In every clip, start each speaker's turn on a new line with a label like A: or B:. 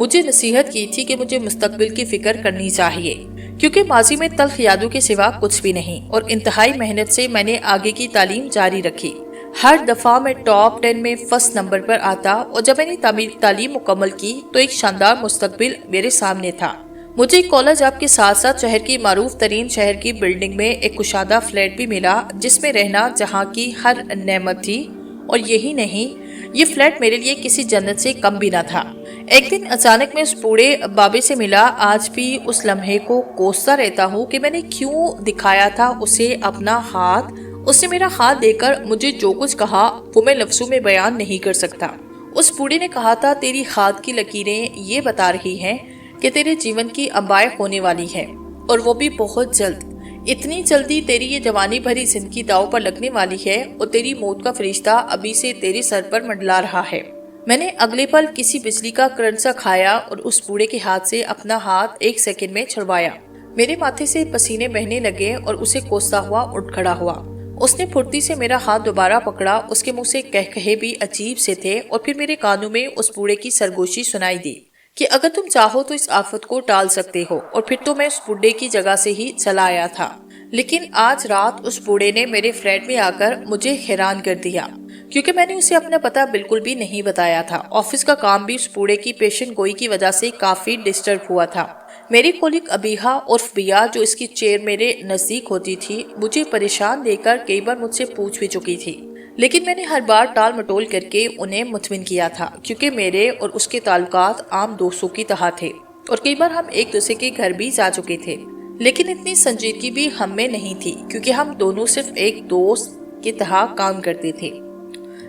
A: مجھے نصیحت کی تھی کہ مجھے مستقبل کی فکر کرنی چاہیے کیونکہ ماضی میں تلخ یادوں کے سوا کچھ بھی نہیں، اور انتہائی محنت سے میں نے آگے کی تعلیم جاری رکھی۔ ہر دفعہ میں ٹاپ 10 میں فرسٹ نمبر پر آتا، اور جب میں نے تعلیم مکمل کی تو ایک شاندار مستقبل میرے سامنے تھا۔ مجھے ایک کالج آپ کے ساتھ ساتھ شہر کی معروف ترین شہر کی بلڈنگ میں ایک کشادہ فلیٹ بھی ملا جس میں رہنا جہاں کی ہر نعمت تھی، اور یہی نہیں، یہ فلیٹ میرے لیے کسی جنت سے کم بھی نہ تھا۔ ایک دن اچانک میں اس بوڑھے بابے سے ملا، آج بھی اس لمحے کو کوستا رہتا ہوں کہ میں نے کیوں دکھایا تھا اسے اپنا ہاتھ۔ اس نے میرا ہاتھ دے کر مجھے جو کچھ کہا وہ میں لفظوں میں بیان نہیں کر سکتا۔ اس بوڑھے نے کہا تھا، تیری ہاتھ کی لکیریں یہ بتا رہی ہیں کہ تیرے جیون کی ابائے ہونے والی ہے، اور وہ بھی بہت جلد۔ اتنی جلدی تیری یہ جوانی بھری زندگی داؤ پر لگنے والی ہے، اور تیری موت کا فرشتہ ابھی سے تیرے سر پر منڈلا رہا ہے۔ میں نے اگلے پل کسی بجلی کا کرنٹ سا کھایا اور اس بوڑھے کے ہاتھ سے اپنا ہاتھ 1 سیکنڈ میں چھڑوایا۔ میرے ماتھے سے پسینے بہنے لگے اور اسے کوستا ہوا اٹھ کھڑا ہوا۔ اس نے پھرتی سے میرا ہاتھ دوبارہ پکڑا، اس کے منہ سے کہے بھی عجیب سے تھے، اور پھر میرے کانوں میں اس بوڑھے کی سرگوشی سنائی دی کہ اگر تم چاہو تو اس آفت کو ٹال سکتے ہو، اور پھر تو میں اس بوڑھے کی جگہ سے ہی چلا آیا تھا۔ لیکن آج رات اس بوڑھے نے میرے فلیٹ میں آ کر مجھے حیران کر دیا، کیونکہ میں نے اسے اپنا پتہ بالکل بھی نہیں بتایا تھا۔ آفس کا کام بھی اس بوڑھے کی پیشن گوئی کی وجہ سے کافی ڈسٹرب ہوا تھا۔ میری کولگ ابیہا عرف بیا، جو اس کی چیئر میرے نزدیک ہوتی تھی، مجھے پریشان دیکھ کر کئی بار مجھ سے پوچھ بھی چکی تھی، لیکن میں نے ہر بار ٹال مٹول کر کے انہیں مطمئن کیا تھا، کیونکہ میرے اور اس کے تعلقات عام دوستوں کی طرح تھے، اور کئی بار ہم ایک دوسرے کے گھر بھی جا چکے تھے۔ لیکن اتنی سنجیدگی بھی ہم میں نہیں تھی، کیونکہ ہم دونوں صرف ایک دوست کی طرح کام کرتے تھے۔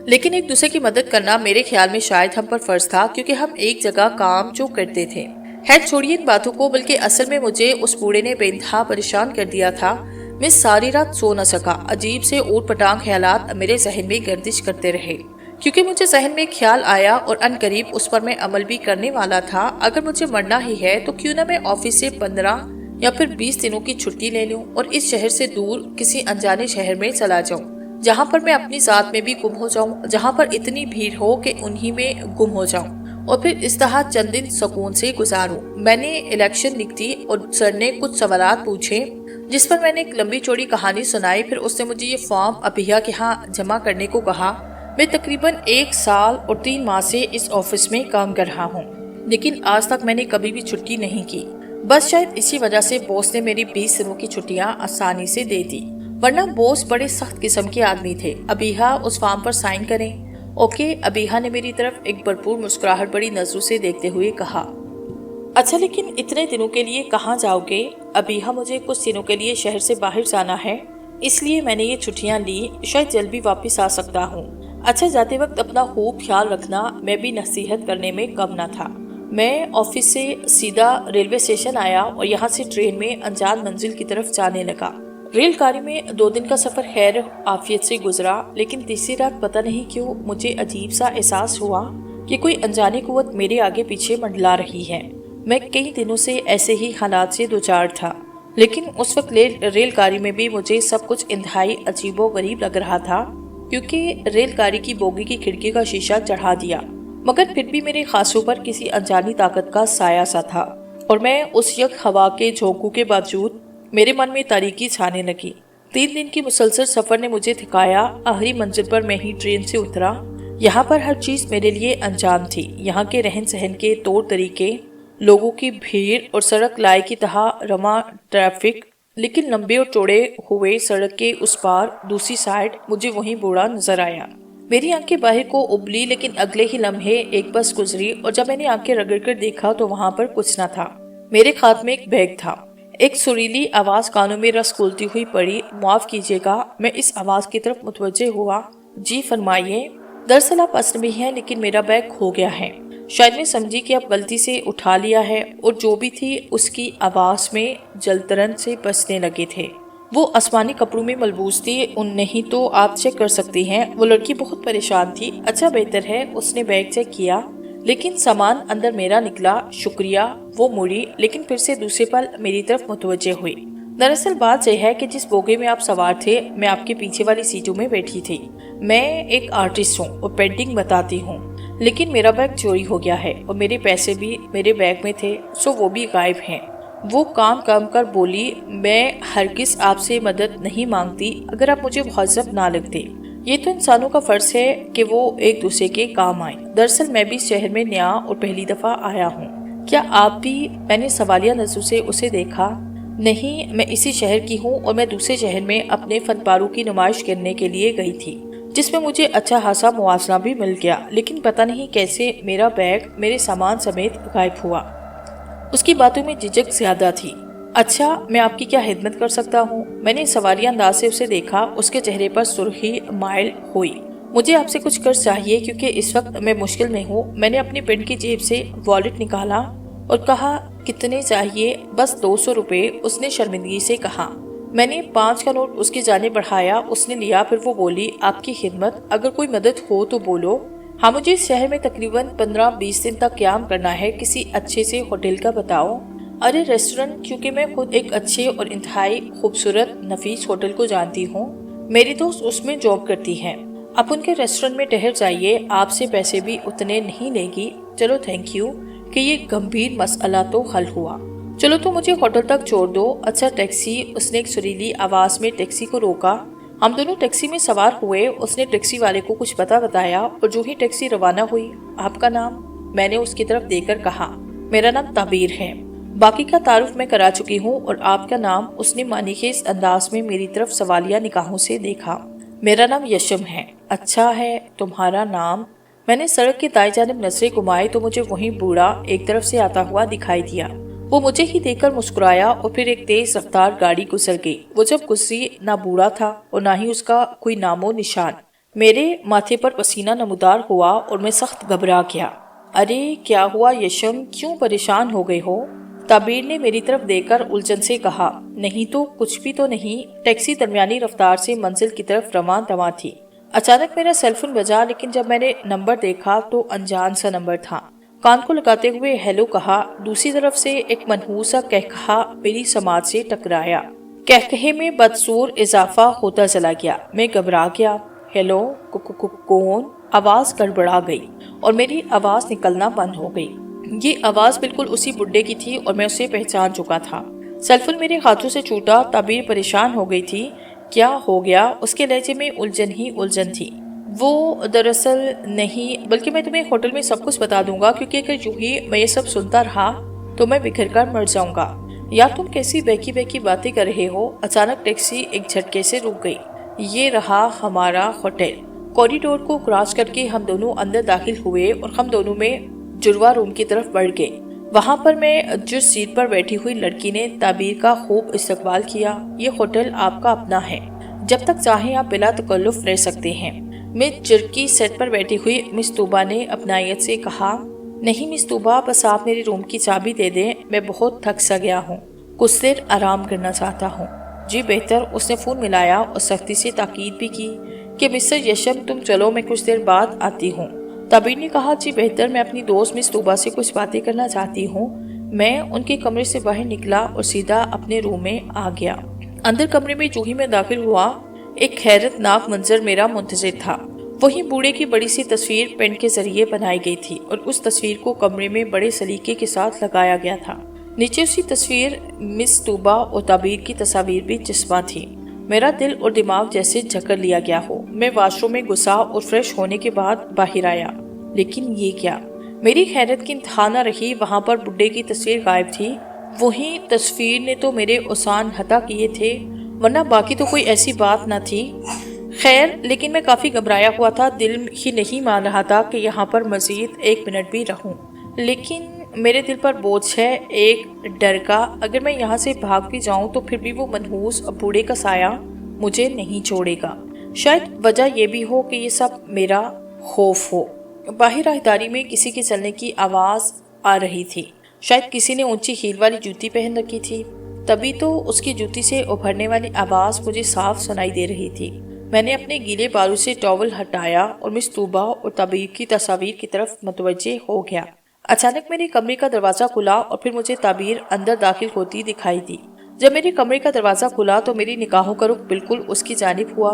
A: لیکن ایک دوسرے کی مدد کرنا میرے خیال میں شاید ہم پر فرض تھا، کیونکہ ہم ایک جگہ کام جو کرتے تھے۔ خیر چھوڑیے ان باتوں کو، بلکہ اصل میں مجھے اس بوڑھے نے بے انتہا پریشان کر دیا تھا۔ میں ساری رات سو نہ سکا، عجیب سے اوٹ پٹانگ خیالات میرے ذہن میں گردش کرتے رہے، کیونکہ مجھے ذہن میں خیال آیا اور ان قریب اس پر میں عمل بھی کرنے والا تھا۔ اگر مجھے مرنا ہی ہے تو کیوں نہ میں آفس سے 15 یا پھر 20 دنوں کی چھٹی لے لوں اور اس شہر سے دور کسی انجانے شہر میں چلا جاؤں، جہاں پر میں اپنی ذات میں بھی گم ہو جاؤں، جہاں پر اتنی بھیڑ ہو کہ انہی میں گم ہو جاؤں، اور پھر اس طرح چند دن سکون سے گزاروں۔ میں نے الیکشن لکھ دی اور سر نے کچھ سوالات پوچھے، جس پر میں نے ایک لمبی چوڑی کہانی سنائی۔ پھر اس نے مجھے یہ فارم ابیہا کے ہاں جمع کرنے کو کہا۔ میں تقریباً 1 سال اور 3 ماہ سے اس آفس میں کام کر رہا ہوں، لیکن آج تک میں نے کبھی بھی چھٹی نہیں کی۔ بس شاید اسی وجہ سے باس نے میری 20 دنوں کی چھٹیاں آسانی سے دے دی، ورنہ باس بڑے سخت قسم کے آدمی تھے۔ ابیہا اس فارم پر سائن کریں۔ اوکے، ابیہا نے میری طرف ایک بھرپور مسکراہٹ بڑی نظروں سے دیکھتے ہوئے کہا۔ اچھا، لیکن اتنے دنوں کے لیے کہاں جاؤ گے؟ ابیہا، مجھے کچھ دنوں کے لیے شہر سے باہر جانا ہے، اس لیے میں نے یہ چھٹیاں لی، شاید جلد بھی واپس آ سکتا ہوں۔ اچھا، جاتے وقت اپنا خوب خیال رکھنا۔ میں بھی نصیحت کرنے میں کم نہ تھا۔ میں آفس سے سیدھا ریلوے اسٹیشن آیا اور یہاں سے ٹرین میں انجان منزل کی طرف جانے لگا۔ ریل گاڑی میں 2 دن کا سفر خیر عافیت سے گزرا، لیکن تیسری رات پتہ نہیں کیوں مجھے عجیب سا احساس ہوا کہ کوئی انجانی قوت میرے آگے پیچھے منڈلا رہی ہے۔ میں کئی دنوں سے ایسے ہی حالات سے دوچار تھا، لیکن اس وقت ریل گاڑی میں بھی مجھے سب کچھ انتہائی عجیب و غریب لگ رہا تھا، کیونکہ ریل گاڑی کی بوگی کی کھڑکی کا شیشہ چڑھا دیا، مگر پھر بھی میرے خاصوں پر کسی انجانی طاقت کا سایہ سا تھا، اور میں اس یک ہوا کے جھونکوں کے باوجود میرے من میں تاریکی چھانے لگی۔ 3 دن کی مسلسل سفر نے مجھے تھکایا۔ آخری منزل پر میں ہی ٹرین سے اترا۔ یہاں پر ہر چیز میرے لیے انجان تھی، یہاں کے رہن سہن کے طور طریقے، لوگوں کی بھیڑ اور سڑک لائے کی طرح رواں ٹریفک، لیکن لمبے اور چوڑے ہوئے سڑک کے اس پار دوسری سائیڈ مجھے وہی بوڑھا نظر آیا۔ میری آنکھیں باہر کو ابلی، لیکن اگلے ہی لمحے ایک بس گزری، اور جب میں نے آنکھیں رگڑ کر دیکھا تو وہاں پر کچھ نہ تھا۔ میرے ہاتھ میں ایک بیگ تھا۔ ایک سریلی آواز کانوں میں رس گھولتی ہوئی پڑی۔ معاف کیجیے گا، میں اس آواز کی طرف متوجہ ہوا۔ جی فرمائیے۔ دراصل آپ اصل میں ہیں، لیکن میرا بیگ کھو گیا ہے۔ شاید میں سمجھی کہ آپ غلطی سے اٹھا لیا ہے، اور جو بھی تھی اس کی آواز میں جلترن سے بچنے لگے تھے۔ وہ آسمانی کپڑوں میں ملبوس تھی، ان نہیں تو آپ چیک کر سکتی ہیں۔ وہ لڑکی بہت پریشان تھی۔ اچھا بہتر ہے۔ اس نے بیگ چیک کیا، لیکن سامان اندر میرا نکلا۔ شکریہ۔ وہ مڑی، لیکن پھر سے دوسرے پل میری طرف متوجہ ہوئی۔ دراصل بات یہ ہے کہ جس بوگے میں آپ سوار تھے، میں آپ کے پیچھے والی سیٹوں میں بیٹھی تھی۔ میں ایک آرٹسٹ ہوں اور پینٹنگ بتاتی ہوں، لیکن میرا بیگ چوری ہو گیا ہے اور میرے پیسے بھی میرے بیگ میں تھے، سو وہ بھی غائب ہیں۔ وہ کام کر بولی، میں ہرگز آپ سے مدد نہیں مانگتی اگر آپ مجھے مہذب نہ لگتے۔ یہ تو انسانوں کا فرض ہے کہ وہ ایک دوسرے کے کام آئیں۔ دراصل میں بھی شہر میں نیا اور پہلی دفعہ آیا ہوں۔ کیا آپ بھی؟ میں نے سوالیہ نظروں سے اسے دیکھا۔ نہیں، میں اسی شہر کی ہوں اور میں دوسرے شہر میں اپنے فن پاروں کی نمائش کرنے کے لیے گئی تھی، جس میں مجھے اچھا خاصا موازنہ بھی مل گیا، لیکن پتہ نہیں کیسے میرا بیگ میرے سامان سمیت غائب ہوا۔ اس کی باتوں میں جھجک زیادہ تھی۔ اچھا، میں آپ کی کیا خدمت کر سکتا ہوں؟ میں نے سوالیہ انداز سے اسے دیکھا۔ اس کے چہرے پر سرخی مائل ہوئی۔ مجھے آپ سے کچھ قرض چاہیے کیونکہ اس وقت میں مشکل میں ہوں۔ میں نے اپنی پینٹ کی جیب سے والیٹ نکالا اور کہا، کتنے چاہیے؟ بس 200 روپے، اس نے شرمندگی سے کہا۔ میں نے 5 کا نوٹ اس کی جانب بڑھایا، اس نے لیا، پھر وہ بولی، آپ کی خدمت، اگر کوئی مدد ہو تو بولو۔ ہاں، مجھے اس شہر میں تقریباً 15-20 دن تک قیام کرنا ہے، کسی اچھے سے ہوٹل کا بتاؤ۔ ارے ریسٹورنٹ، کیونکہ میں خود ایک اچھے اور انتہائی خوبصورت نفیس ہوٹل کو جانتی ہوں۔ میری دوست اس میں جاب کرتی ہے۔ آپ ان کے ریسٹورنٹ میں ٹہر جائیے، آپ سے پیسے بھی اتنے نہیں لے گی۔ چلو تھینک یو کہ یہ گمبھیر مسئلہ تو حل ہوا۔ چلو تو مجھے ہوٹل تک چھوڑ دو۔ اچھا ٹیکسی، اس نے ایک سریلی آواز میں ٹیکسی کو روکا۔ ہم دونوں ٹیکسی میں سوار ہوئے۔ اس نے ٹیکسی والے کو کچھ بتایا اور جو ہی ٹیکسی روانہ ہوئی، آپ کا نام؟ میں نے اس کی طرف دیکھ کر کہا، میرا نام تعبیر ہے۔ باقی کا تعارف میں کرا چکی ہوں، اور آپ کا نام؟ اس نے معنی خیز انداز میں میری طرف سوالیہ نگاہوں سے دیکھا۔ میرا نام یشم ہے۔ اچھا ہے، تمہارا نام؟ میں نے سڑک کے دائیں جانب نظریں گھمائی تو مجھے وہی بوڑھا ایک طرف سے آتا ہوا دکھائی دیا۔ وہ مجھے ہی دیکھ کر مسکرایا اور پھر ایک تیز رفتار گاڑی گزر گئی۔ وہ جب گزری، نہ بوڑھا تھا اور نہ ہی اس کا کوئی نام و نشان۔ میرے ماتھے پر پسینہ نمودار ہوا اور میں سخت گھبرا گیا۔ ارے کیا ہوا یشم، کیوں پریشان ہو گئے ہو؟ تعبیر نے میری طرف دیکھ کر الجھن سے کہا، نہیں تو کچھ بھی تو نہیں۔ ٹیکسی درمیانی رفتار سے منزل کی طرف رواں تھی۔ اچانک میرا سیل فون بجا، لیکن جب میں نے نمبر دیکھا تو انجان سا نمبر تھا۔ کان کو لگاتے ہوئے ہیلو کہا۔ دوسری طرف سے ایک منحوس سا کہکہا میری سماعت سے ٹکرایا۔ کہکہے میں بدسور اضافہ ہوتا چلا گیا۔ میں گھبرا گیا۔ ہیلو، کون؟ آواز گڑبڑا گئی اور میری آواز نکلنا بند ہو گئی۔ یہ آواز بالکل اسی بڈھے کی تھی اور میں اسے پہچان چکا تھا۔ سیل فون میرے ہاتھوں سے چھوٹا۔ تعبیر پریشان ہو گئی تھی۔ کیا ہو گیا؟ اس کے لہجے میں الجھن ہی الجھن تھی۔ وہ دراصل نہیں، بلکہ میں تمہیں ہوٹل میں سب کچھ بتا دوں گا، کیونکہ اگر یوں ہی میں یہ سب سنتا رہا تو میں بکھر کر مر جاؤں گا۔ یا تم کیسی بہکی باتیں کر رہے ہو؟ اچانک ٹیکسی ایک جھٹکے سے رک گئی۔ یہ رہا ہمارا ہوٹل۔ کوریڈور کو کراس کر کے ہم دونوں اندر داخل ہوئے اور ہم دونوں میں جڑواں روم کی طرف بڑھ گئے۔ وہاں پر میں جس سیٹ پر بیٹھی ہوئی لڑکی نے تعبیر کا خوب استقبال کیا۔ یہ ہوٹل آپ کا اپنا ہے، جب تک چاہیں آپ بلا تکلف رہ سکتے ہیں۔ مس جرکی سیٹ پر بیٹھی ہوئی مس توبہ نے اپنائیت سے کہا۔ نہیں مس توبہ، بس آپ میرے روم کی چابی دے دیں، میں بہت تھک سا گیا ہوں، کچھ دیر آرام کرنا چاہتا ہوں۔ جی بہتر۔ اس نے فون ملایا اور سختی سے تاکید بھی کی کہ مسٹر یشم تم چلو، میں کچھ دیر بعد آتی ہوں۔ تعبیر نے کہا، جی بہتر، میں اپنی دوست مس توبہ سے کچھ باتیں کرنا چاہتی ہوں۔ میں ان کے کمرے سے باہر نکلا اور سیدھا اپنے روم میں آ گیا۔ اندر کمرے میں جو ہی میں داخل ہوا، ایک حیرت ناک منظر میرا منتظر تھا۔ وہی بوڑھے کی بڑی سی تصویر پینٹ کے ذریعے بنائی گئی تھی اور اس تصویر کو کمرے میں بڑے سلیقے کے ساتھ لگایا گیا تھا۔ نیچے اسی تصویر مس توبہ اور تعبیر کی تصاویر بھی چسپاں تھی۔ میرا دل اور دماغ جیسے جکڑ لیا گیا ہو۔ میں واش روم میں گھسا اور فریش ہونے کے بعد باہر آیا۔ لیکن یہ کیا؟ میری حیرت کی انتہا نہ رہی۔ وہاں پر بڈھے کی تصویر غائب تھی۔ وہی تصویر نے تو میرے اوسان ہتا کیے تھے، ورنہ باقی تو کوئی ایسی بات نہ تھی۔ خیر، لیکن میں کافی گھبرایا ہوا تھا۔ دل ہی نہیں مان رہا تھا کہ یہاں پر مزید 1 منٹ بھی رہوں۔ لیکن میرے دل پر بوجھ ہے، ایک ڈر کا۔ اگر میں یہاں سے بھاگ بھی جاؤں تو پھر بھی وہ منحوس بوڑھے کا سایہ مجھے نہیں چھوڑے گا۔ شاید وجہ یہ بھی ہو کہ یہ سب میرا خوف ہو۔ باہر راہداری میں کسی کے چلنے کی آواز آ رہی تھی۔ شاید کسی نے اونچی ہیل والی جوتی پہن رکھی تھی، تبھی تو اس کی جوتی سے ابھرنے والی آواز مجھے صاف سنائی دے رہی تھی۔ میں نے اپنے گیلے بالوں سے ٹاول ہٹایا اور مس توبہ اور تعبیر کی تصاویر کی طرف متوجہ ہو گیا۔ اچانک میرے کمرے کا دروازہ کھلا اور پھر مجھے تعبیر اندر داخل ہوتی دکھائی دی۔ جب میرے کمرے کا دروازہ کھلا تو میری نگاہوں کا رخ بالکل اس کی جانب ہوا۔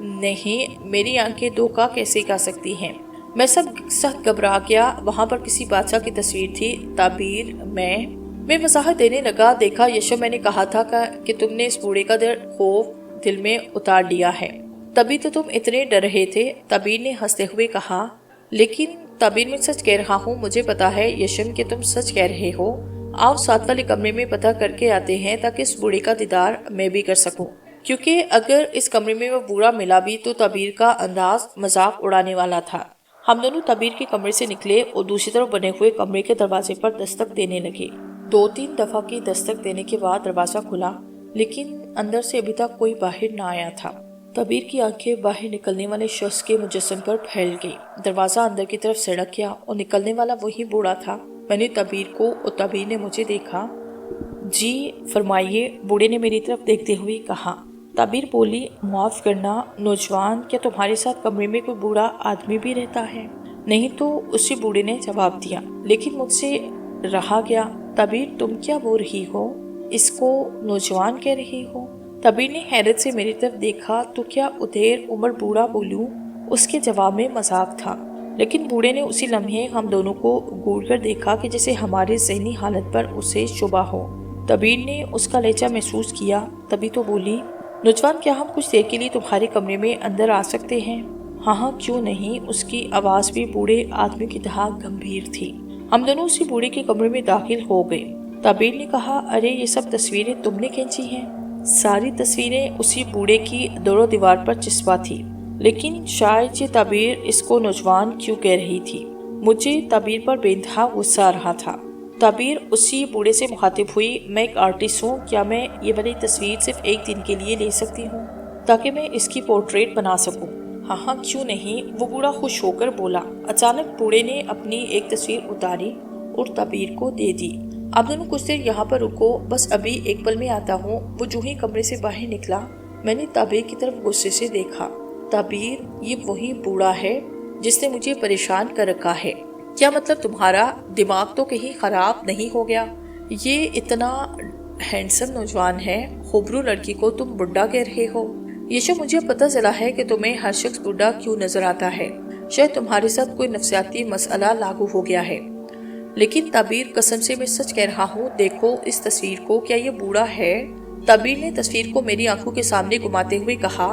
A: نہیں، میری آنکھیں دھوکہ کیسے کھا سکتی ہیں؟ میں سخت گھبرا گیا۔ وہاں پر کسی بادشاہ کی تصویر تھی۔ تعبیر میں وضاحت دینے لگا۔ دیکھا یشم، میں نے کہا تھا کہ تم نے اس بوڑھے کا خوف دل میں اتار لیا ہے، تبھی تو تم اتنے ڈر رہے تھے۔ تعبیر نے ہنستے ہوئے کہا، لیکن تعبیر میں سچ کہہ رہا ہوں، مجھے پتا ہے یشم کہ تم سچ کہہ رہے ہو۔ آؤ 7 والے کمرے میں پتہ کر کے آتے ہیں تاکہ اس بوڑھے کا دیدار میں بھی کر سکوں، کیونکہ اگر اس کمرے میں وہ بوڑھا ملا بھی تو تعبیر کا انداز مذاق اڑانے والا تھا۔ ہم دونوں تعبیر کے کمرے سے نکلے اور دوسری طرف بنے ہوئے کمرے کے دروازے پر دستک دینے لگے۔ 2-3 دفعہ کی دستک دینے کے بعد دروازہ کھلا، لیکن اندر سے ابھی تک کوئی باہر نہ آیا تھا۔ تعبیر کی آنکھیں باہر نکلنے والے شخص کے مجسم پر پھیل گئی۔ دروازہ اندر کی طرف سڑک گیا اور نکلنے والا وہی بوڑھا تھا۔ میں نے تعبیر کو اور تعبیر نے مجھے دیکھا۔ جی فرمائیے، بوڑھے نے میری طرف دیکھتے ہوئے کہا۔ تعبیر بولی، معاف کرنا نوجوان، کیا تمہارے ساتھ کمرے میں کوئی بوڑھا آدمی بھی رہتا ہے؟ نہیں تو، اسی بوڑھے نے جواب دیا، لیکن مجھ سے رہا گیا۔ تعبیر، تم کیا بول رہی ہو؟ اس کو نوجوان کہہ رہی ہو؟ تعبیر نے حیرت سے میری طرف دیکھا۔ تو کیا ادھیر عمر بوڑھا بولوں؟ اس کے جواب میں مذاق تھا، لیکن بوڑھے نے اسی لمحے ہم دونوں کو گھور کر دیکھا کہ جیسے ہمارے ذہنی حالت پر اسے شبہ ہو۔ تعبیر نے اس کا لہجہ محسوس کیا، تبھی تو بولی، نوجوان، کیا ہم کچھ دیر کے لیے تمہارے کمرے میں اندر آ سکتے ہیں؟ ہاں کیوں نہیں۔ اس کی آواز بھی بوڑھے آدمی کی طرح گمبھیر تھی۔ ہم دونوں اسی بوڑھے کے کمرے میں داخل ہو گئے۔ تعبیر نے کہا، ارے یہ سب تصویریں تم نے کھینچی ہیں؟ ساری تصویریں اسی بوڑھے کی دور دیوار پر چسپاں تھی، لیکن شاید یہ تعبیر اس کو نوجوان کیوں کہہ رہی تھی۔ مجھے تعبیر پر بے انتہا غصہ آ رہا تھا۔ تعبیر اسی بوڑھے سے مخاطب ہوئی، میں ایک آرٹسٹ ہوں، کیا میں یہ والی تصویر صرف ایک دن کے لیے لے سکتی ہوں تاکہ میں اس کی پورٹریٹ بنا سکوں؟ ہاں کیوں نہیں، وہ بوڑھا خوش ہو کر بولا۔ اچانک بوڑھے نے اپنی ایک تصویر اتاری اور تعبیر کو دے دی۔ آپ دونوں کچھ دیر یہاں پر رکو، بس ابھی ایک پل میں آتا ہوں۔ وہ جو ہی کمرے سے باہر نکلا، میں نے تعبیر کی طرف غصے سے دیکھا۔ تعبیر، یہ وہی بوڑھا ہے جس نے مجھے پریشان کر رکھا ہے۔ کیا مطلب تمہارا دماغ تو کہیں خراب نہیں ہو گیا؟ یہ اتنا ہینڈسم نوجوان ہے، خوبرو لڑکی کو تم بڈھا کہہ رہے ہو؟ یشو، مجھے پتہ چلا ہے کہ تمہیں ہر شخص بڈھا کیوں نظر آتا ہے۔ شاید تمہارے ساتھ کوئی نفسیاتی مسئلہ لاگو ہو گیا ہے۔ لیکن تعبیر، قسم سے میں سچ کہہ رہا ہوں، دیکھو اس تصویر کو، کیا یہ بوڑھا ہے؟ تعبیر نے تصویر کو میری آنکھوں کے سامنے گھماتے ہوئے کہا،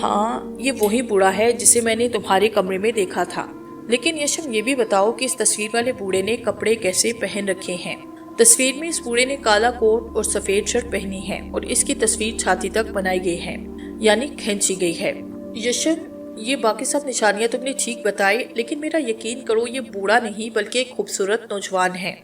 A: ہاں یہ وہی بوڑھا ہے جسے میں نے تمہارے کمرے میں دیکھا تھا۔ لیکن یشم، یہ بھی بتاؤ کہ اس تصویر والے بوڑھے نے کپڑے کیسے پہن رکھے ہیں؟ تصویر میں اس بوڑھے نے کالا کوٹ اور سفید شرٹ پہنی ہے اور اس کی تصویر چھاتی تک بنائی گئی ہے، یعنی کھینچی گئی ہے۔ یشم، یہ باقی سب نشانیاں تم نے ٹھیک بتائی، لیکن میرا یقین کرو یہ بوڑھا نہیں بلکہ ایک خوبصورت نوجوان ہے۔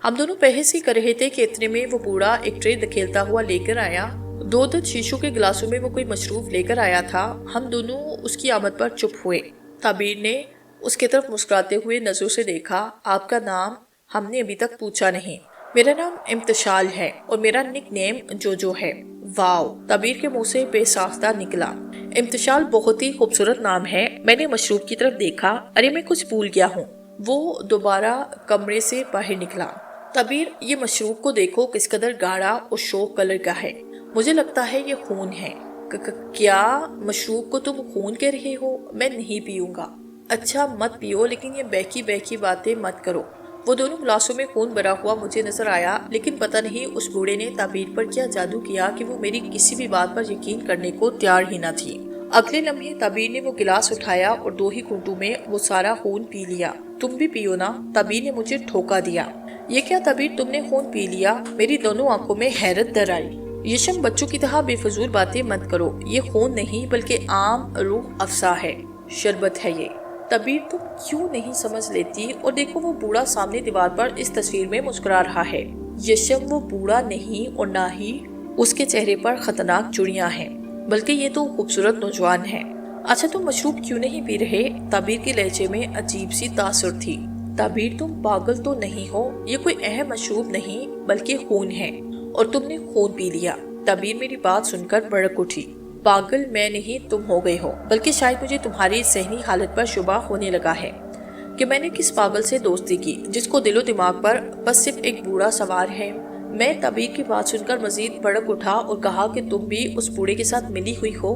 A: ہم دونوں بحث ہی کر رہے تھے کہ اتنے میں وہ بوڑھا ایک ٹرے دھکیلتا ہوا لے کر آیا۔ 2 درج شیشوں کے گلاسوں میں وہ کوئی مشروب لے کر آیا تھا۔ ہم دونوں اس کی آمد پر چپ ہوئے۔ تعبیر نے اس کی طرف مسکراتے ہوئے نظروں سے دیکھا۔ آپ کا نام؟ ہم نے ابھی تک پوچھا نہیں۔ میرا نام امتشال ہے اور میرا نک نیم جوجو ہے۔ واو، تعبیر کے منہ سے بے ساختہ نکلا۔ امتشال بہت ہی خوبصورت نام ہے۔ میں نے مشروب کی طرف دیکھا۔ ارے میں کچھ بھول گیا ہوں۔ وہ دوبارہ کمرے سے باہر نکلا۔ تعبیر، یہ مشروب کو دیکھو، کس قدر گاڑھا اور شوق کلر کا ہے۔ مجھے لگتا ہے یہ خون ہے۔ کیا مشروب کو تم خون کہہ رہے ہو؟ میں نہیں پیوں گا۔ اچھا مت پیو، لیکن یہ بہکی باتیں مت کرو۔ وہ دونوں گلاسوں میں خون بھرا ہوا مجھے نظر آیا، لیکن پتہ نہیں اس بوڑھے نے تعبیر پر کیا جادو کیا کہ وہ میری کسی بھی بات پر یقین کرنے کو تیار ہی نہ تھی۔ اگلے لمحے تعبیر نے وہ گلاس اٹھایا اور 2 ہی گھونٹوں میں وہ سارا خون پی لیا۔ تم بھی پیو نا، تعبیر نے مجھے ٹھوکا دیا۔ یہ کیا تعبیر، تم نے خون پی لیا؟ میری دونوں آنکھوں میں حیرت در آئی۔ یشم، بچوں کی طرح بے فضول باتیں مت کرو، یہ خون نہیں بلکہ عام روح افزا ہے، شربت ہے یہ۔ تعبیر، تم کیوں نہیں سمجھ لیتی؟ اور دیکھو وہ بوڑھا سامنے دیوار پر اس تصویر میں مسکرا رہا ہے۔ یشم، وہ بوڑھا نہیں اور نہ ہی اس کے چہرے پر خطرناک چڑیاں ہیں، بلکہ یہ تو خوبصورت نوجوان ہے۔ اچھا تم مشروب کیوں نہیں پی رہے؟ تعبیر کے لہجے میں عجیب سی تاثر تھی۔ تعبیر، تم پاگل تو نہیں ہو؟ یہ کوئی اہم مشروب نہیں بلکہ خون ہے اور تم نے خون پی لیا۔ تعبیر میری بات سن کر بھڑک اٹھی۔ پاگل میں نہیں، تم ہو گئے ہو، بلکہ شاید مجھے تمہاری ذہنی حالت پر شبہ ہونے لگا ہے کہ میں نے کس پاگل سے دوستی کی جس کو دل و دماغ پر بس صرف ایک بوڑھا سوار ہے۔ میں تعبیر کی بات سن کر مزید بھڑک اٹھا اور کہا کہ تم بھی اس بوڑھے کے ساتھ ملی ہوئی ہو۔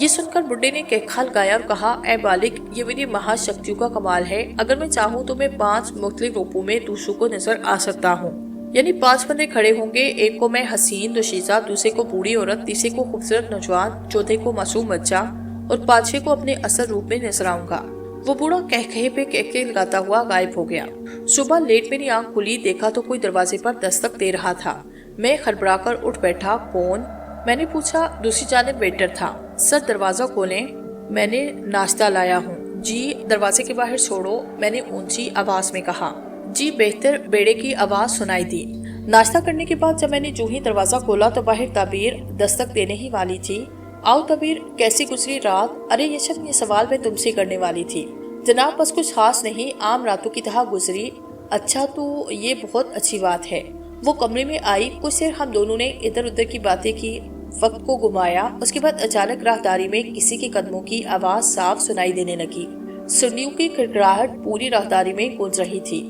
B: یہ سن کر بڈھے نے کہکھال گایا اور کہا، اے بالغ، یہ میری مہاشکتیوں کا کمال ہے۔ اگر میں چاہوں تو میں 5 مختلف روپوں میں دوسروں کو نظر آ سکتا ہوں۔ یعنی 5 بندے کھڑے ہوں گے، ایک کو میں حسین دوشیزہ، دوسرے کو بوڑھی عورت، تیسرے کو خوبصورت نوجوان، چوتھے کو معصوم بچہ اور 5ویں کو اپنے اصل روپ میں نظر آؤں گا۔ وہ بوڑھا کہکہے پہ کہکہے لگاتا ہوا غائب ہو گیا۔ صبح لیٹ میری آنکھ کھلی، دیکھا تو کوئی دروازے پر دستک دے رہا تھا۔ میں ہڑبڑا کر اٹھ بیٹھا۔ کون؟ میں نے پوچھا۔ دوسری جانب ویٹر تھا۔ سر دروازہ کھولیں، میں نے ناشتہ لایا ہوں۔ جی دروازے کے باہر چھوڑو، میں نے اونچی آواز میں کہا۔ جی بہتر، بیڑے کی آواز سنائی دی۔ ناشتہ کرنے کے بعد جب میں نے جو ہی دروازہ کھولا تو باہر تعبیر دستک دینے ہی والی تھی۔ آؤ تعبیر، کیسی گزری رات؟ ارے یشم، یہ سوال میں تم سے کرنے والی تھی۔ جناب بس کچھ خاص نہیں، عام راتوں کی طرح گزری۔ اچھا تو یہ بہت اچھی بات ہے۔ وہ کمرے میں آئی، کچھ دیر ہم دونوں نے ادھر ادھر کی باتیں کی، وقت کو گمایا۔ اس کے بعد اچانک راہداری میں کسی کے قدموں کی آواز صاف سنائی دینے لگی۔ سرنیوں کی کھڑکھڑاہٹ پوری راہداری میں گونج رہی تھی۔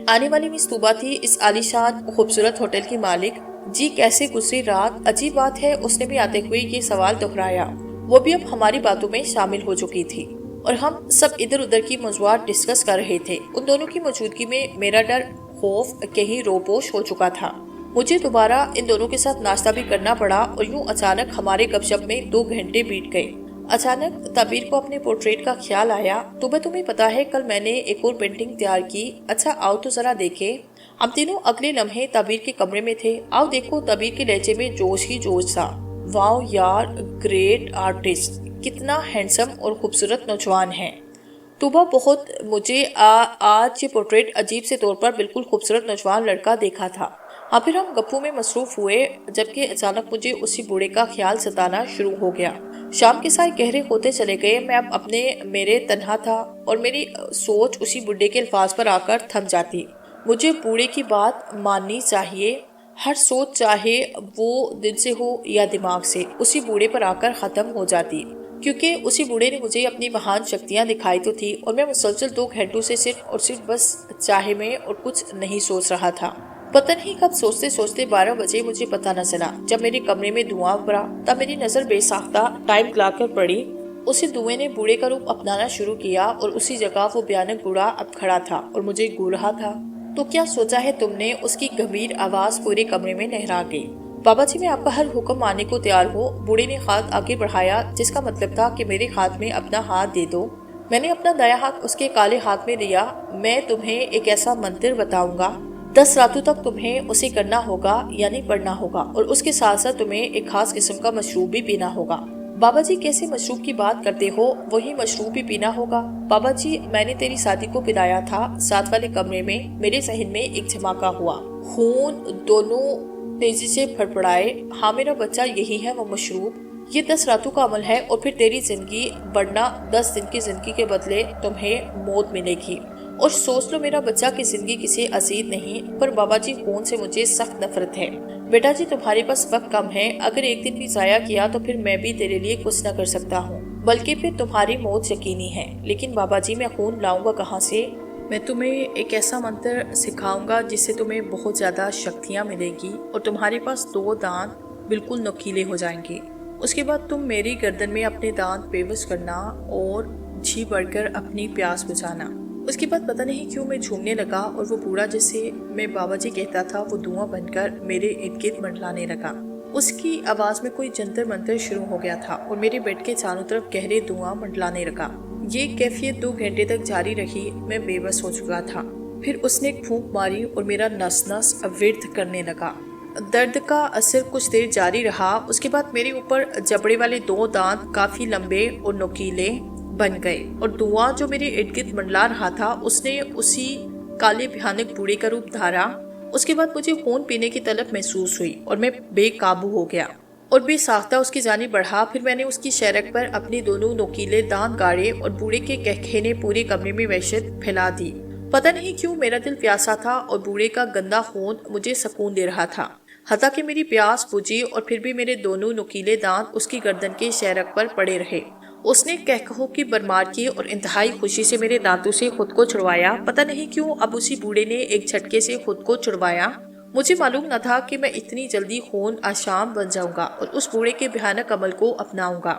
B: آنے والی مس طوبہ تھی، اس عالی شان خوبصورت ہوٹل کی مالک۔ جی کیسے گزری رات؟ عجیب بات ہے، اس نے بھی آتے ہوئے یہ سوال دہرایا۔ وہ بھی اب ہماری باتوں میں شامل ہو چکی تھی اور ہم سب ادھر ادھر کی موضوعات ڈسکس کر رہے تھے۔ ان دونوں کی موجودگی میں میرا ڈر، خوف کہیں روپوش ہو چکا تھا۔ مجھے دوبارہ ان دونوں کے ساتھ ناشتہ بھی کرنا پڑا اور یوں اچانک ہمارے گپ شپ میں 2 گھنٹے بیت گئے۔ اچانک تعبیر کو اپنے پورٹریٹ کا خیال آیا۔ تمہیں پتا ہے کل میں نے ایک اور پینٹنگ تیار کی۔ اچھا آؤ تو ذرا دیکھیں۔ ہم تینوں اگلے لمحے تعبیر کے کمرے میں تھے۔ آؤ دیکھو، تعبیر کے لہجے میں جوش ہی جوش تھا۔ واو یار، گریٹ آرٹسٹ، کتنا ہینڈسم اور خوبصورت نوجوان ہے۔ طوبہ بہت، مجھے آج یہ پورٹریٹ عجیب سے طور پر بالکل خوبصورت نوجوان لڑکا دیکھا تھا۔ ہاں پھر ہم گپوں میں مصروف ہوئے، جبکہ اچانک مجھے اسی بوڑھے کا خیال ستانا شروع ہو گیا۔ شام کے سائے گہرے ہوتے چلے گئے۔ میں اب میرے تنہا تھا اور میری سوچ اسی بوڑھے کے الفاظ پر آ کر تھم جاتی۔ مجھے بوڑھے کی بات ماننی چاہیے۔ ہر سوچ چاہے وہ دل سے ہو یا دماغ سے، اسی بوڑھے پر آ کر ختم ہو جاتی، کیونکہ اسی بوڑھے نے مجھے اپنی مہان شکتیاں دکھائی تو تھی اور میں مسلسل 2 گھنٹوں سے صرف بس چاہے میں اور کچھ نہیں سوچ رہا تھا۔ پتہ نہیں کب سوچتے سوچتے 12 بجے، مجھے پتہ نہ چلا۔ جب میرے کمرے میں دھواں ابھرا تب میری نظر بے ساختہ ٹائم کلاک پر پڑی۔ اسی دھوئیں نے بوڑھے کا روپ اپنانا شروع کیا اور اسی جگہ وہ بھیانک بوڑھا اب کھڑا تھا اور مجھے گھور رہا تھا۔ تو کیا سوچا ہے تم نے؟ اس کی گمبھیر آواز پورے کمرے میں لہرا گئی۔ بابا جی، میں آپ کا ہر حکم ماننے کو تیار ہوں۔ بوڑھے نے ہاتھ آگے بڑھایا، جس کا مطلب تھا کہ میرے ہاتھ میں اپنا ہاتھ دے دو۔ میں نے اپنا دایاں ہاتھ اس کے کالے ہاتھ میں لیا۔ میں تمہیں ایک ایسا منتر بتاؤں گا، 10 راتوں تک تمہیں اسے کرنا ہوگا، یعنی پڑھنا ہوگا، اور اس کے ساتھ ساتھ تمہیں ایک خاص قسم کا مشروب بھی پینا ہوگا۔ بابا جی کیسے مشروب کی بات کرتے ہو؟ وہی مشروب بھی پینا ہوگا؟ بابا جی، میں نے تیری شادی کو پلایا تھا۔ ساتھ والے کمرے میں میرے ذہن میں ایک دھماکہ ہوا۔ خون دونوں تیزی سے پھڑپڑائے۔ ہاں میرا بچہ، یہی ہے وہ مشروب۔ یہ 10 راتوں کا عمل ہے اور پھر تیری زندگی، ورنہ 10 دن کی زندگی کے بدلے تمہیں موت ملے گی۔ اور سوچ لو میرا بچہ کی زندگی کسی عزیز نہیں، پر بابا جی خون سے مجھے سخت نفرت ہے۔ بیٹا جی، تمہارے پاس وقت کم ہے، اگر ایک دن بھی ضائع کیا تو پھر میں بھی تیرے لیے کچھ نہ کر سکتا ہوں، بلکہ پھر تمہاری موت یقینی ہے۔ لیکن بابا جی، میں خون لاؤں گا کہاں سے؟ میں تمہیں ایک ایسا منتر سکھاؤں گا جس سے تمہیں بہت زیادہ شکتیاں ملے گی اور تمہارے پاس 2 دانت بالکل نکیلے ہو جائیں گے۔ اس کے بعد تم میری گردن میں اپنے دانت پیوست کرنا اور جی بڑھ کر اپنی پیاس بجھانا۔ اس کے بعد پتہ نہیں کیوں میں جھومنے لگا اور وہ بوڑھا جسے میں بابا جی کہتا تھا وہ دھواں بن کر میرے ارد گرد منڈلانے لگا۔ اس کی آواز میں کوئی جنتر منتر شروع ہو گیا تھا اور میرے بیڈ کے چاروں طرف گہرے دھواں منڈلانے لگا۔ یہ کیفیت 2 گھنٹے تک جاری رہی۔ میں بے بس ہو چکا تھا۔ پھر اس نے ایک پھونک ماری اور میرا نس نس ورد کرنے لگا۔ درد کا اثر کچھ دیر جاری رہا۔ اس کے بعد میرے اوپر جبڑے والے 2 دانت کافی لمبے اور نوکیلے بن گئے اور دھواں جو میرے ارد گرد منڈلا رہا تھا اس نے اسی کالے بھیانک بوڑھے کا روپ دھارا۔ اس کے بعد مجھے خون پینے کی طلب محسوس ہوئی اور میں بے قابو ہو گیا اور بے ساختہ اس کی جانب بڑھا۔ پھر میں نے اس کی شہرک پر اپنے دونوں نوکیلے دانت گاڑے اور بوڑھے کے کہکہے نے پورے کمرے میں وحشت پھیلا دی۔ پتہ نہیں کیوں میرا دل پیاسا تھا اور بوڑھے کا گندا خون مجھے سکون دے رہا تھا۔ حتیٰ کہ میری پیاس بجھی اور پھر بھی میرے دونوں نوکیلے دانت اس کی گردن کے شہرک پر پڑے رہے۔ اس نے کہکہوں کی برمار کی اور انتہائی خوشی سے میرے دانتوں سے خود کو چھڑوایا۔ پتہ نہیں کیوں اب اسی بوڑھے نے ایک جھٹکے سے خود کو چھڑوایا۔ مجھے معلوم نہ تھا کہ میں اتنی جلدی خون آشام بن جاؤں گا اور اس بوڑھے کے بھیانک عمل کو اپناؤں گا۔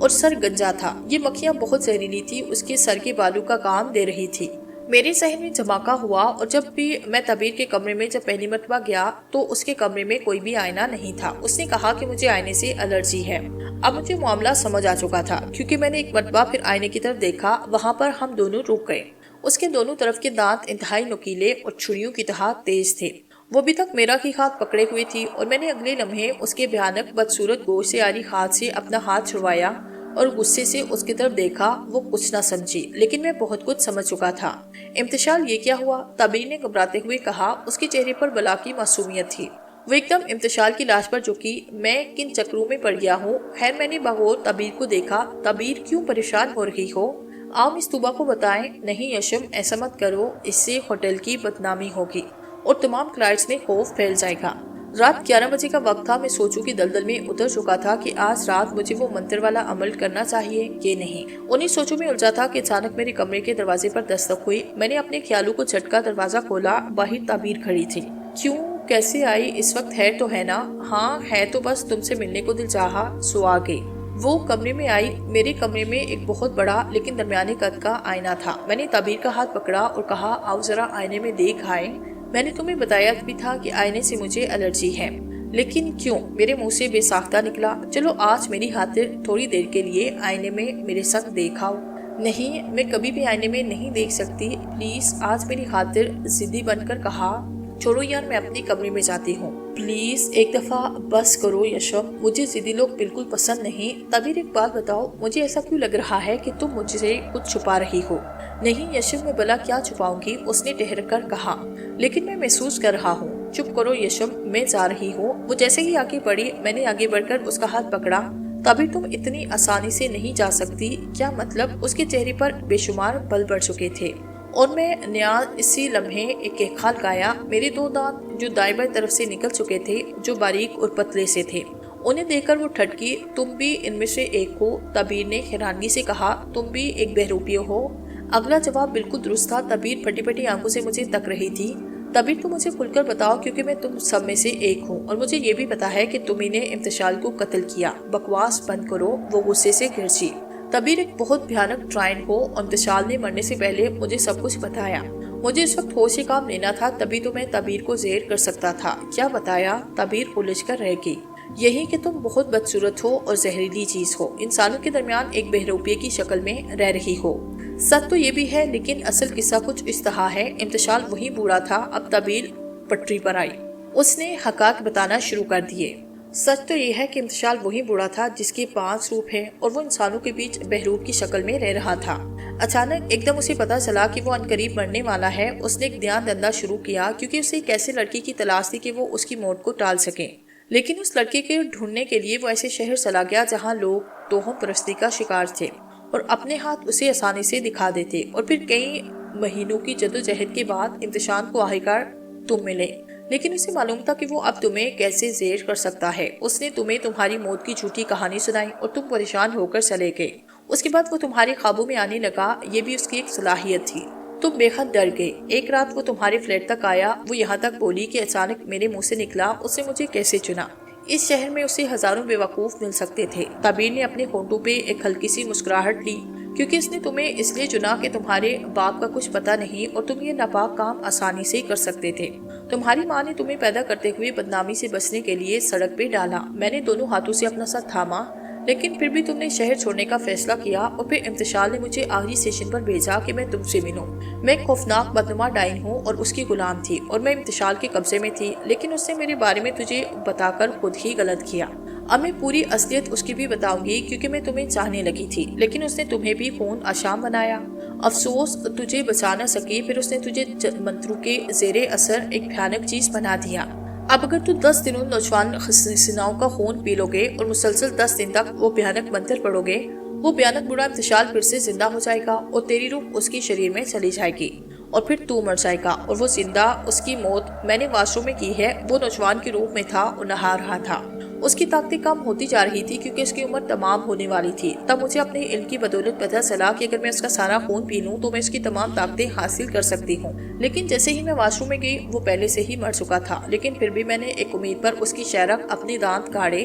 B: اور سر گنجا تھا۔ یہ مکھیاں بہت زہریلی تھی، اس کے سر کے بالوں کا کام دے رہی تھی۔ میرے ذہن میں دھماکہ ہوا، اور جب بھی میں طبیر کے کمرے میں جب پہلی مرتبہ گیا تو اس کے کمرے میں کوئی بھی آئینہ نہیں تھا۔ اس نے کہا کہ مجھے آئینے سے الرجی ہے۔ اب مجھے معاملہ سمجھ آ چکا تھا، کیونکہ میں نے ایک مرتبہ پھر آئینے کی طرف دیکھا۔ وہاں پر ہم دونوں رک گئے۔ اس کے دونوں طرف کے دانت انتہائی نوکیلے اور چھریوں کی طرح تیز تھے۔ وہ ابھی تک میرا ہی ہاتھ پکڑے ہوئے تھی، اور میں نے اگلے لمحے اس کے بھیانک بدصورت گوشت سے آری ہاتھ سے اپنا ہاتھ چھڑوایا اور غصے سے اس کی طرف دیکھا۔ وہ کچھ نہ سمجھی، لیکن میں بہت کچھ سمجھ چکا تھا۔ امتشال، یہ کیا ہوا؟ طبیر نے گھبراتے ہوئے کہا۔ اس کے چہرے پر بلا کی معصومیت تھی۔ وہ ایک دم امتشال کی لاش پر جھکی۔ میں کن چکروں میں پڑ گیا ہوں؟ خیر، میں نے بغور طبیر کو دیکھا۔ طبیر، کیوں پریشان ہو رہی ہو؟ آپ مس طوبہ کو بتائیں۔ نہیں یشم، ایسا مت کرو، اس سے ہوٹل کی بدنامی ہوگی اور تمام کلائنٹس میں خوف پھیل جائے گا۔ رات 11 بجے کا وقت تھا۔ میں سوچوں کی دلدل میں اتر چکا تھا کہ آج رات مجھے وہ منتر والا عمل کرنا چاہیے کہ نہیں۔ انہیں سوچوں میں الجھا تھا کہ اچانک میرے کمرے کے دروازے پر دستک ہوئی۔ میں نے اپنے خیالوں کو جھٹکا دروازہ کھولا۔ باہر طبیر کھڑی تھی۔ کیوں؟ کیسے آئی؟ اس وقت خیر تو ہے نا؟ ہاں ہے تو، بس تم سے ملنے کو دل چاہا سو آ گئی۔ وہ کمرے میں آئی۔ میرے کمرے میں ایک بہت بڑا لیکن درمیانے قد کا آئینہ تھا۔ میں نے طبیر کا ہاتھ پکڑا اور کہا، آؤ ذرا آئینے میں دیکھ آئیں۔ میں نے تمہیں بتایا بھی تھا کہ آئینے سے مجھے الرجی ہے۔ لیکن کیوں؟ میرے منہ سے بے ساختہ نکلا۔ چلو آج میری خاطر تھوڑی دیر کے لیے آئینے میں میرے ساتھ دیکھ آؤ۔ نہیں، میں کبھی بھی آئینے میں نہیں دیکھ سکتی، پلیز آج میری خاطر، ضدی بن کر کہا۔ چھوڑو یار، میں اپنے کمرے میں جاتی ہوں، پلیز ایک دفعہ بس کرو یشم، مجھے ضدی لوگ بالکل پسند نہیں۔ طبیر، ایک بات بتاؤ، مجھے ایسا کیوں لگ رہا ہے کہ تم مجھ سے کچھ چھپا رہی ہو؟ نہیں یشم، میں بلا کیا چھپاؤں گی، اس نے ٹھہر کر کہا، لیکن میں محسوس کر رہا ہوں۔ چپ کرو یشم، میں جا رہی ہوں۔ وہ جیسے ہی آگے بڑھی، میں نے آگے بڑھ کر اس کا ہاتھ پکڑا۔ طبیر، تم اتنی آسانی سے نہیں جا سکتی۔ کیا مطلب؟ اس کے چہرے پر بے شمار بل بڑھ چکے تھے، اور میں نیاز اسی لمحے ایک خال گایا۔ میرے دو دانت جو دائیں بائیں طرف سے نکل چکے تھے، جو باریک اور پتلے سے تھے، انہیں دیکھ کر وہ ٹھٹکی۔ تم بھی ان میں سے ایک ہو؟ طبیر نے حیرانگی سے کہا۔ تم بھی ایک بہروپیہ ہو؟ اگلا جواب بالکل درست تھا۔ طبیر پھٹی پھٹی آنکھوں سے مجھے تک رہی تھی۔ طبیر، تم مجھے کھل کر بتاؤ، کیونکہ میں تم سب میں سے ایک ہوں، اور مجھے یہ بھی پتا ہے کہ تمہیں نے امتشال کو قتل کیا۔ بکواس بند کرو، وہ غصے سے گرجی۔ طبیر ایک بہت بھیانک ٹرائن ہو، امتشال نے مرنے سے پہلے مجھے سب کچھ بتایا۔ مجھے اس وقت ہوش سے کام لینا تھا، تبھی تو میں طبیر کو زیر کر سکتا تھا۔ کیا بتایا؟ طبیر الجھ کر رہ گئی۔ یہی کہ تم بہت بدصورت ہو اور زہریلی چیز ہو، انسانوں کے درمیان ایک بہروپیے کی شکل میں رہ رہی ہو۔ سچ تو یہ بھی ہے، لیکن اصل قصہ کچھ اس طرح ہے۔ امتشال وہی بوڑھا تھا۔ اب طبیر پٹری پر آئی۔ اس نے حقائق بتانا شروع کر دیے۔ سچ تو یہ ہے کہ امتشال وہی بوڑھا تھا جس کے 5 روپ ہیں، اور وہ انسانوں کے بیچ بہروپ کی شکل میں رہ رہا تھا۔ اچانک ایک دم اسے پتا چلا کہ وہ عنقریب مرنے والا ہے۔ اس نے ایک دھیان دندہ شروع کیا، کیونکہ اسے ایک ایسے لڑکے کی تلاش تھی کہ وہ اس کی موت کو ٹال سکے۔ لیکن اس لڑکے کے ڈھونڈنے کے لیے وہ ایسے شہر چلا گیا جہاں لوگ توہم پرستی کا شکار تھے اور اپنے ہاتھ اسے آسانی سے دکھا دیتے، اور پھر کئی مہینوں کی جدوجہد کے بعد امتشان کو آخرکار تم ملے۔ لیکن اسے معلوم تھا کہ وہ اب تمہیں کیسے زیر کر سکتا ہے۔ اس نے تمہیں تمہاری موت کی جھوٹی کہانی سنائی اور تم پریشان ہو کر چلے گئے۔ اس کے بعد وہ تمہارے خوابوں میں آنے لگا، یہ بھی اس کی ایک صلاحیت تھی۔ تم بے حد ڈر گئے۔ ایک رات وہ تمہارے فلیٹ تک آیا۔ وہ یہاں تک بولی کہ اچانک میرے منہ سے نکلا، اس نے مجھے کیسے چنا؟ اس شہر میں اسے ہزاروں بیوقوف مل سکتے تھے۔ طبیر نے اپنے ہونٹوں پہ ایک ہلکی سی مسکراہٹ لی، کیونکہ اس نے تمہیں اس لیے چنا کہ تمہارے باپ کا کچھ پتہ نہیں اور تم یہ ناپاک کام آسانی سے کر سکتے تھے۔ تمہاری ماں نے تمہیں پیدا کرتے ہوئے بدنامی سے بچنے کے لیے سڑک پہ ڈالا۔ میں نے دونوں ہاتھوں سے اپنا سر تھاما، لیکن پھر بھی تم نے شہر چھوڑنے کا فیصلہ کیا، اور پھر امتشال نے مجھے آخری اسٹیشن پر بھیجا کہ میں تم سے ملوں۔ میں ایک خوفناک بدنما ڈائن ہوں اور اس کی غلام تھی، اور میں امتشال کے قبضے میں تھی، لیکن اس نے میرے بارے میں تجھے بتا کر خود ہی غلط کیا۔ اب میں پوری اصلیت اس کی بھی بتاؤں گی، کیونکہ میں تمہیں چاہنے لگی تھی، لیکن اس نے تمہیں بھی خون آشام بنایا۔ افسوس تجھے بچا نہ سکی، پھر اس نے تجھے منتروں کے زیر اثر ایک بھیانک چیز بنا دیا۔ اب اگر تو 10 دنوں نوجوان حسناؤں کا خون پی لو گے اور مسلسل 10 دن تک وہ بھیانک منتر پڑھو گے، وہ بھیانک بوڑھا امتشال پھر سے زندہ ہو جائے گا اور تیری روح اس کی شریر میں چلی جائے گی، اور پھر تو مر جائے گا اور وہ زندہ۔ اس کی موت میں نے واش روم میں کی ہے۔ وہ نوجوان کے روپ میں تھا اور نہا رہا تھا۔ اس کی طاقتیں کم ہوتی جا رہی تھی کیونکہ اس کی عمر تمام ہونے والی تھی۔ تب مجھے اپنے علم کی بدولت پتہ چلا کہ اگر میں اس کا سارا خون پی لوں تو میں اس کی تمام طاقتیں حاصل کر سکتی ہوں۔ لیکن جیسے ہی میں واش روم میں گئی، وہ پہلے سے ہی مر چکا تھا۔ لیکن پھر بھی میں نے ایک امید پر اس کی شہرک اپنے دانت کاڑے،